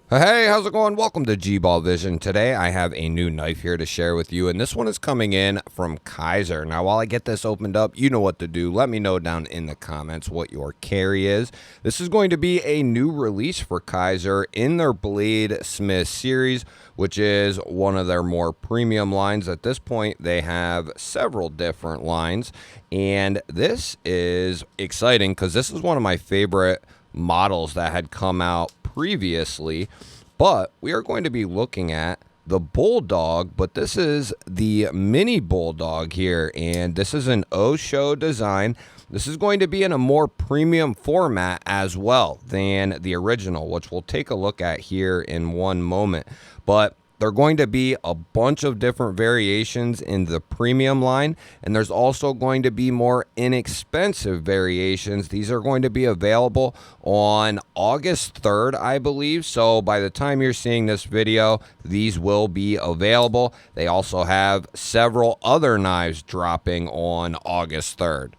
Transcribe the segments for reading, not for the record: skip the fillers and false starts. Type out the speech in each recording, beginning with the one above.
Hey, how's it going? Welcome to G-Ball Vision. Today I have a new knife here to share with you, and this one is coming in from Kizer. Now, while I get this opened up, you know what to do. Let me know down in the comments what your carry is. This is going to be a new release for Kizer in their Blade Smith series, which is one of their more premium lines. At this point, they have several different lines, and this is exciting because this is one of my favorite models that had come out previously, but we are going to be looking at the Bulldog, but this is the mini Bulldog here, and this is an O-show design. This is going to be in a more premium format as well than the original, which we'll take a look at here in one moment. But there are going to be a bunch of different variations in the premium line, and there's also going to be more inexpensive variations. These are going to be available on August 3rd, I believe. So by the time you're seeing this video, these will be available. They also have several other knives dropping on August 3rd.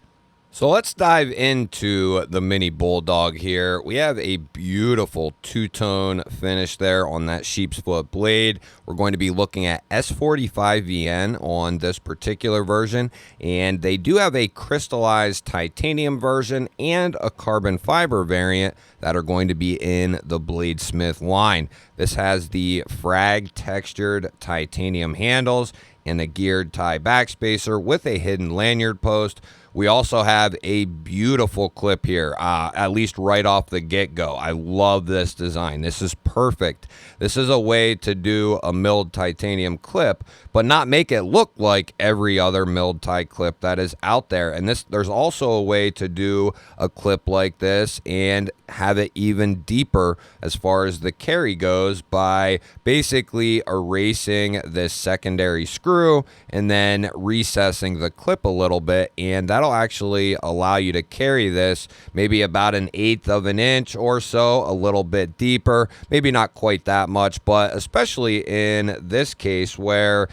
So let's dive into the mini Bulldog here. We have a beautiful two-tone finish there on that sheep's foot blade. We're going to be looking at S45VN on this particular version, and they do have a crystallized titanium version and a carbon fiber variant that are going to be in the Bladesmith line. This has the frag textured titanium handles and a geared tie backspacer with a hidden lanyard post. We also have a beautiful clip here, at least right off the get-go. I love this design. This is perfect. This is a way to do a milled titanium clip, but not make it look like every other milled tie clip that is out there. And there's also a way to do a clip like this and have it even deeper as far as the carry goes by basically erasing this secondary screw and then recessing the clip a little bit, and that'll actually allow you to carry this maybe about 1/8 of an inch or so, a little bit deeper, maybe not quite that much, but especially in this case where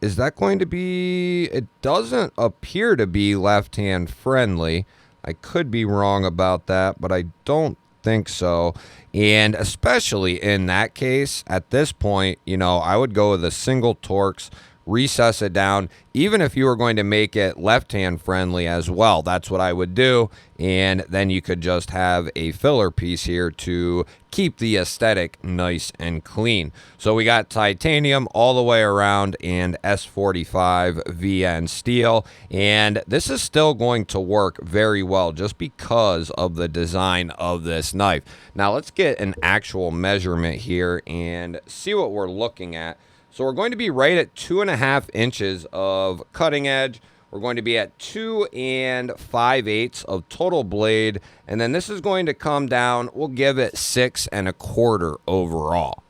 is that going to be, it doesn't appear to be left-hand friendly. I could be wrong about that, but I don't think so. And especially in that case, at this point, you know, I would go with a single Torx, recess it down. Even if you were going to make it left-hand friendly as well, that's what I would do. And then you could just have a filler piece here to keep the aesthetic nice and clean. So we got titanium all the way around and S45VN steel. And this is still going to work very well just because of the design of this knife. Now let's get an actual measurement here and see what we're looking at. So we're going to be right at 2.5 inches of cutting edge. We're going to be at 2 5/8 of total blade. And then this is going to come down, we'll give it 6 1/4 overall.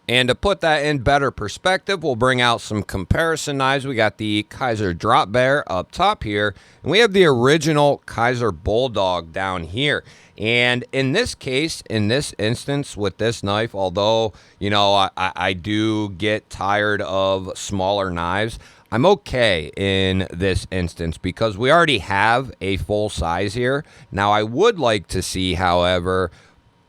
And to put that in better perspective, we'll bring out some comparison knives. We got the Kizer Drop Bear up top here, and we have the original Kizer Bulldog down here. And in this case, in this instance with this knife, although, you know, I do get tired of smaller knives, I'm okay in this instance because we already have a full size here. Now, I would like to see, however,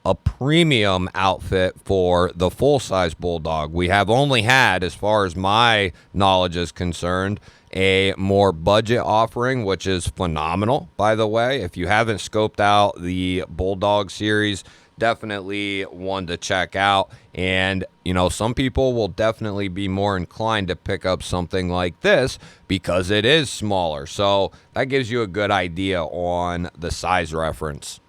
a premium outfit for the full-size Bulldog. We have only had, as far as my knowledge is concerned, a more budget offering, which is phenomenal, by the way. If you haven't scoped out the Bulldog series, definitely one to check out. And, you know, some people will definitely be more inclined to pick up something like this because it is smaller. So that gives you a good idea on the size reference.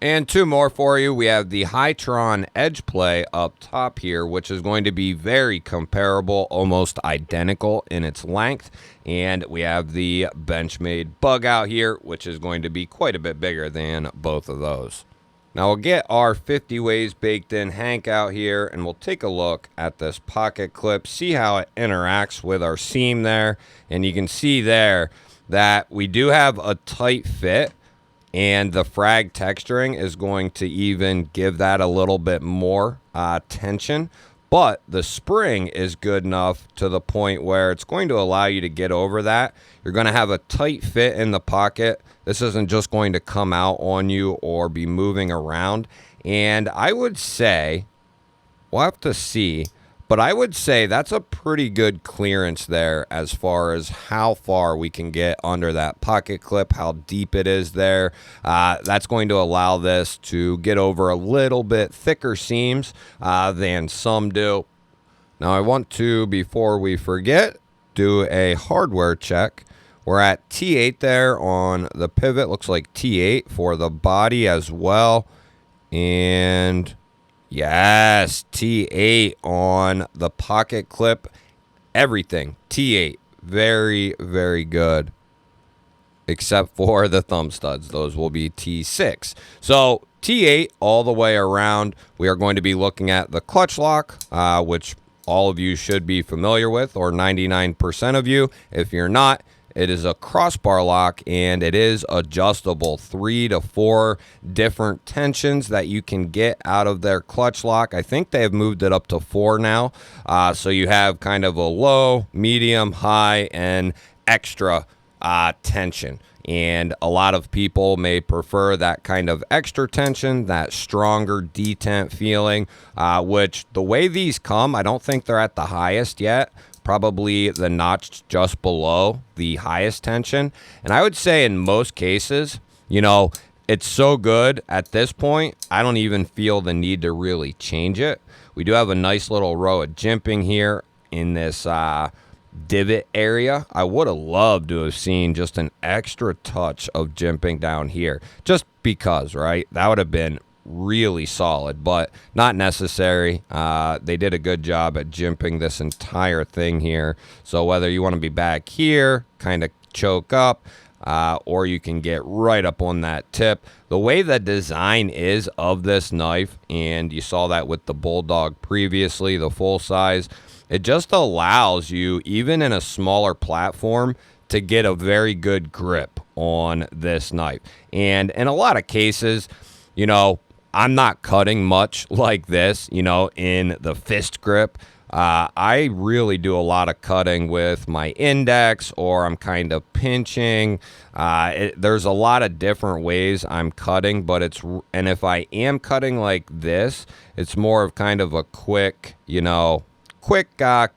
And two more for you. We have the Hytron Edge Play up top here, which is going to be very comparable, almost identical in its length. And we have the Benchmade Bug out here, which is going to be quite a bit bigger than both of those. Now we'll get our 50 ways baked in Hank out here, and we'll take a look at this pocket clip, see how it interacts with our seam there. And you can see there that we do have a tight fit, and the frag texturing is going to even give that a little bit more tension. But the spring is good enough to the point where it's going to allow you to get over that. You're going to have a tight fit in the pocket. This isn't just going to come out on you or be moving around. And I would say We'll have to see. But I would say that's a pretty good clearance there as far as how far we can get under that pocket clip, how deep it is there. That's going to allow this to get over a little bit thicker seams than some do. Now I want to, before we forget, do a hardware check. We're at T8 there on the pivot. Looks like T8 for the body as well. And yes, T8 on the pocket clip. Everything, T8. Very, very good. Except for the thumb studs. Those will be T6. So T8 all the way around. We are going to be looking at the clutch lock, which all of you should be familiar with, or 99% of you. If you're not, it is a crossbar lock, and it is adjustable. 3 to 4 different tensions that you can get out of their clutch lock. I think they have moved it up to 4 now. So you have kind of a low, medium, high, and extra tension. And a lot of people may prefer that kind of extra tension, that stronger detent feeling, which the way these come, I don't think they're at the highest yet. Probably the notch just below the highest tension. And I would say in most cases, you know, it's so good at this point, I don't even feel the need to really change it. We do have a nice little row of jimping here in this divot area. I would have loved to have seen just an extra touch of jimping down here, just because, right? That would have been really solid, but not necessary. They did a good job at jimping this entire thing here. So whether you want to be back here, kind of choke up, or you can get right up on that tip. The way the design is of this knife, and you saw that with the Bulldog previously, the full size, it just allows you, even in a smaller platform, to get a very good grip on this knife. And in a lot of cases, you know, I'm not cutting much like this, you know, in the fist grip. I really do a lot of cutting with my index, or I'm kind of pinching. There's a lot of different ways I'm cutting, but and if I am cutting like this, it's more of kind of a quick, you know,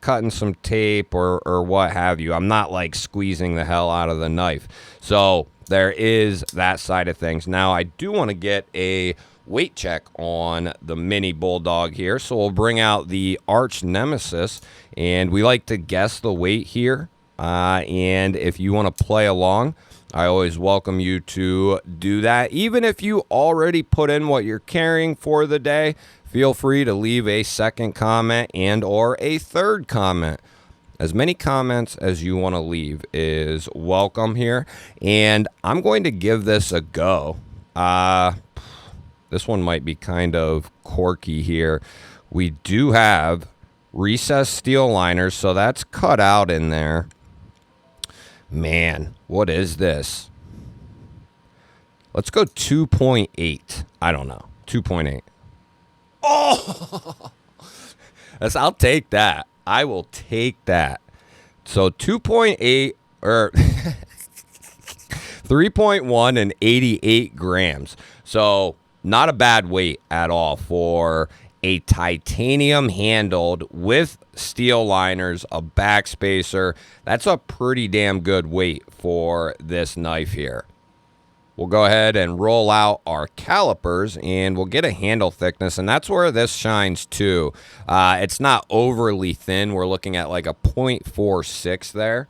cutting some tape or what have you. I'm not like squeezing the hell out of the knife. So there is that side of things. Now I do want to get a weight check on the mini Bulldog here. So we'll bring out the arch nemesis, and we like to guess the weight here. And if you want to play along, I always welcome you to do that. Even if you already put in what you're carrying for the day, feel free to leave a second comment and or a third comment. As many comments as you want to leave is welcome here. And I'm going to give this a go. This one might be kind of quirky here. We do have recessed steel liners, so that's cut out in there. Man, what is this? Let's go 2.8. I don't know. 2.8. Oh! I'll take that. I will take that. So 2.8 or 3.1 and 88 grams. So not a bad weight at all for a titanium handled with steel liners, a backspacer. That's a pretty damn good weight for this knife here. We'll go ahead and roll out our calipers, and we'll get a handle thickness, and that's where this shines too. It's not overly thin. We're looking at like a 0.46 there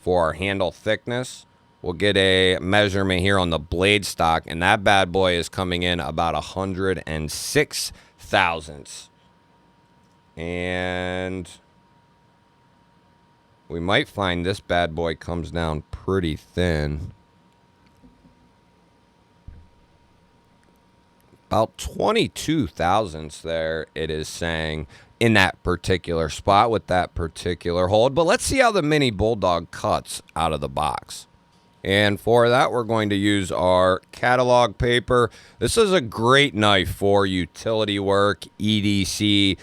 for our handle thickness. We'll get a measurement here on the blade stock, and that bad boy is coming in about 106 thousandths. And we might find this bad boy comes down pretty thin. About 22 thousandths there, it is saying, in that particular spot with that particular hold. But let's see how the mini Bulldog cuts out of the box. And for that, we're going to use our catalog paper. This is a great knife for utility work, EDC.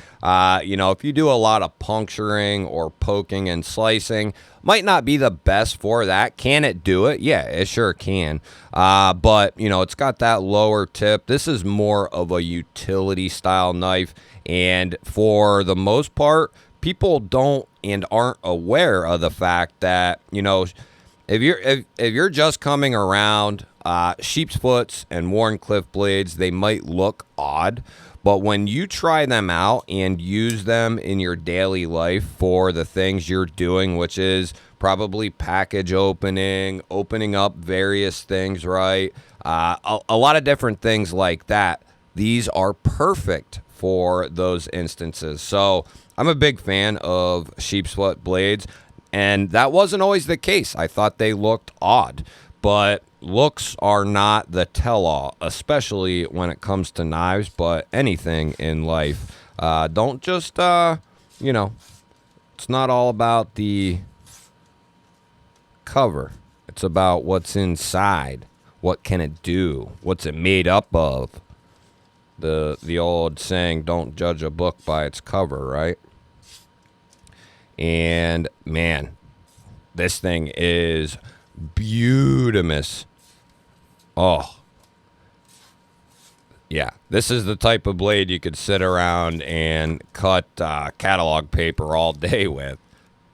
You know, if you do a lot of puncturing or poking and slicing, might not be the best for that. Can it do it? Yeah, it sure can. But, you know, it's got that lower tip. This is more of a utility style knife. And for the most part, people don't and aren't aware of the fact that, you know, if you're just coming around, sheep's foots and Wharncliffe blades, they might look odd, but when you try them out and use them in your daily life for the things you're doing, which is probably package opening, opening up various things, right? A lot of different things like that. These are perfect for those instances. So I'm a big fan of sheep's foot blades. And that wasn't always the case. I thought they looked odd, but looks are not the tell-all, especially when it comes to knives, but anything in life. Don't just, you know, it's not all about the cover. It's about what's inside. What can it do? What's it made up of? The old saying, don't judge a book by its cover, right? And, man, this thing is beautimous. Oh. Yeah, this is the type of blade you could sit around and cut catalog paper all day with.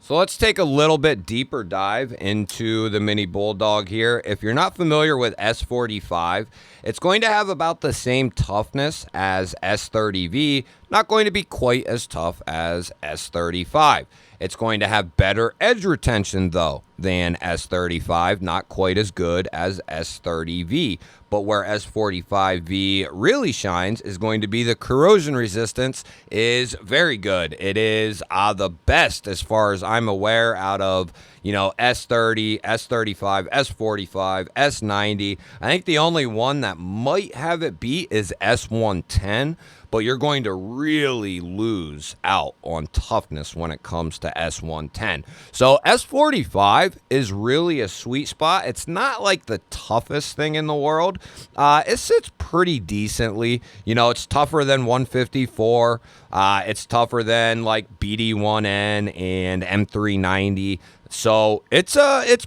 So let's take a little bit deeper dive into the Mini Bulldog here. If you're not familiar with S45, it's going to have about the same toughness as S30V, not going to be quite as tough as S35. It's going to have better edge retention, though, than S35, not quite as good as S30V. But where S45V really shines is going to be the corrosion resistance is very good. It is the best as far as I'm aware out of, you know, S30, S35, S45, S90. I think the only one that might have it beat is S110. But you're going to really lose out on toughness when it comes to S110. So S45 is really a sweet spot. It's not like the toughest thing in the world. It sits pretty decently. You know, it's tougher than 154. It's tougher than like BD1N and M390. So it's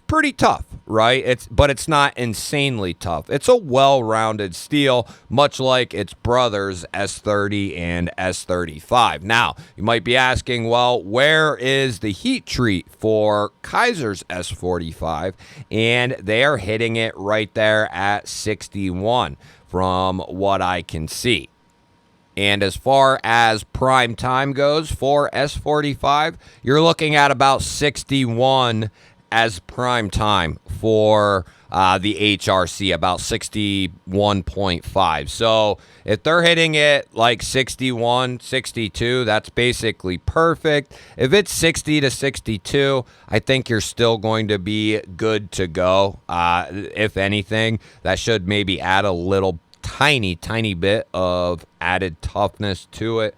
pretty tough, right? But it's not insanely tough. It's a well-rounded steel, much like its brothers S30 and S35. Now, you might be asking, well, where is the heat treat for Kizer's S45? And they are hitting it right there at 61 from what I can see. And as far as prime time goes for S45, you're looking at about 61 as prime time for the HRC, about 61.5. So if they're hitting it like 61, 62, that's basically perfect. If it's 60 to 62, I think you're still going to be good to go. If anything, that should maybe add a little tiny bit of added toughness to it.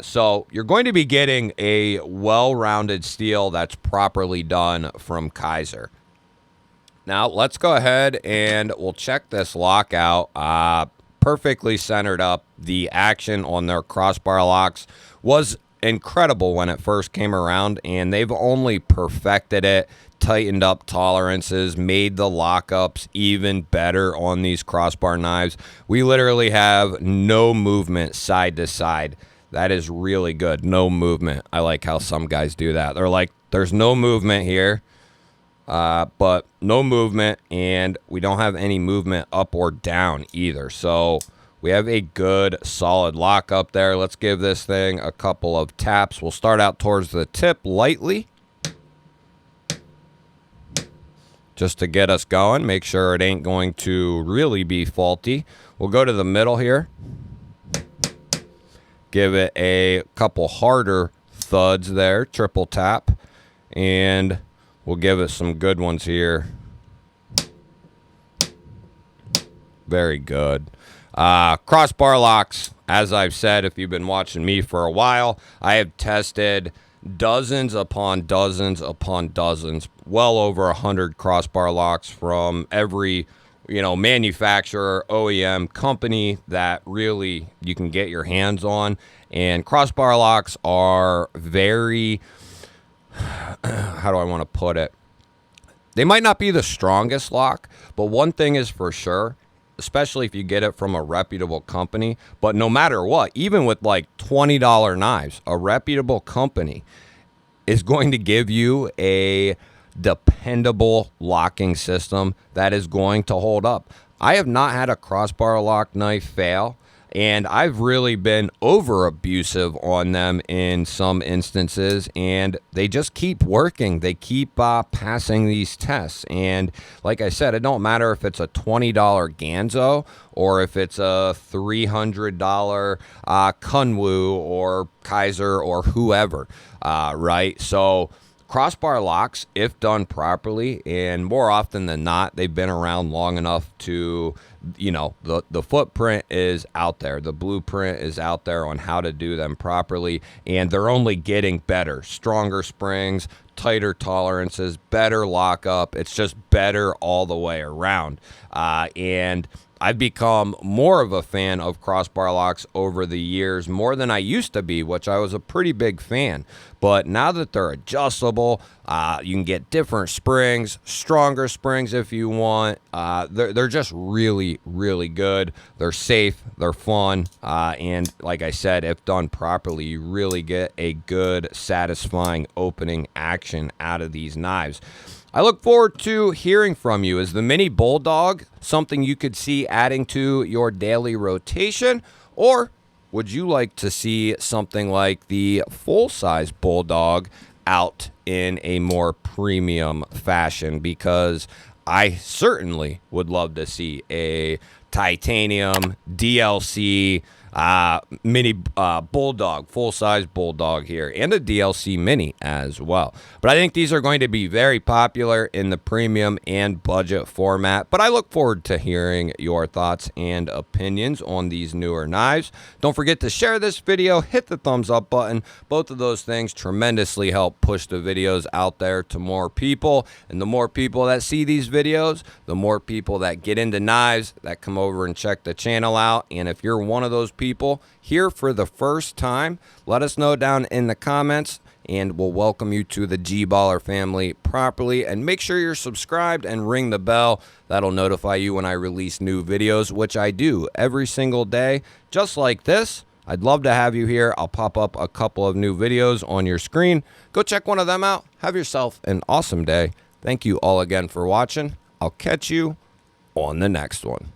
So you're going to be getting a well-rounded steel that's properly done from Kizer. Now let's go ahead and we'll check this lockout. Perfectly centered up. The action on their crossbar locks was incredible when it first came around, and they've only perfected it, tightened up tolerances, made the lockups even better on these crossbar knives. We literally have no movement side to side. That is really good. No movement. I like how some guys do that. They're like, there's no movement here, but no movement, and we don't have any movement up or down either. So we have a good solid lockup there. Let's give this thing a couple of taps. We'll start out towards the tip lightly, just to get us going. Make sure it ain't going to really be faulty. We'll go to the middle here. Give it a couple harder thuds there, triple tap. And we'll give it some good ones here. Very good. Crossbar locks, as I've said, if you've been watching me for a while, I have tested dozens upon dozens upon dozens, well over 100 crossbar locks from every, manufacturer, OEM, company that really you can get your hands on. And crossbar locks are very, how do I want to put it? They might not be the strongest lock, but one thing is for sure, especially if you get it from a reputable company. But no matter what, even with like $20 knives, a reputable company is going to give you a dependable locking system that is going to hold up. I have not had a crossbar lock knife fail, and I've really been over abusive on them in some instances, and they just keep working. They keep passing these tests. And like I said, it don't matter if it's a $20 Ganzo or if it's a $300 Kunwu or Kizer or whoever, right? So crossbar locks, if done properly, and more often than not, they've been around long enough to, the footprint is out there. The blueprint is out there on how to do them properly, and they're only getting better. Stronger springs, tighter tolerances, better lockup. It's just better all the way around. And I've become more of a fan of crossbar locks over the years, more than I used to be, which I was a pretty big fan. But now that they're adjustable, you can get different springs, stronger springs if you want. They're just really, really good. They're safe, they're fun, and like I said, if done properly, you really get a good, satisfying opening action out of these knives. I look forward to hearing from you. Is the mini Bulldog something you could see adding to your daily rotation? Or would you like to see something like the full-size Bulldog out in a more premium fashion? Because I certainly would love to see a titanium DLC mini Bulldog, full-size Bulldog here, and a DLC mini as well. But I think these are going to be very popular in the premium and budget format. But I look forward to hearing your thoughts and opinions on these newer knives. Don't forget to share this video, hit the thumbs up button. Both of those things tremendously help push the videos out there to more people. And the more people that see these videos, the more people that get into knives, that come over and check the channel out. And if you're one of those people here for the first time, let us know down in the comments, and we'll welcome you to the G-Baller family properly. And make sure you're subscribed and ring the bell. That'll notify you when I release new videos, which I do every single day, just like this. I'd love to have you here. I'll pop up a couple of new videos on your screen. Go check one of them out. Have yourself an awesome day. Thank you all again for watching. I'll catch you on the next one.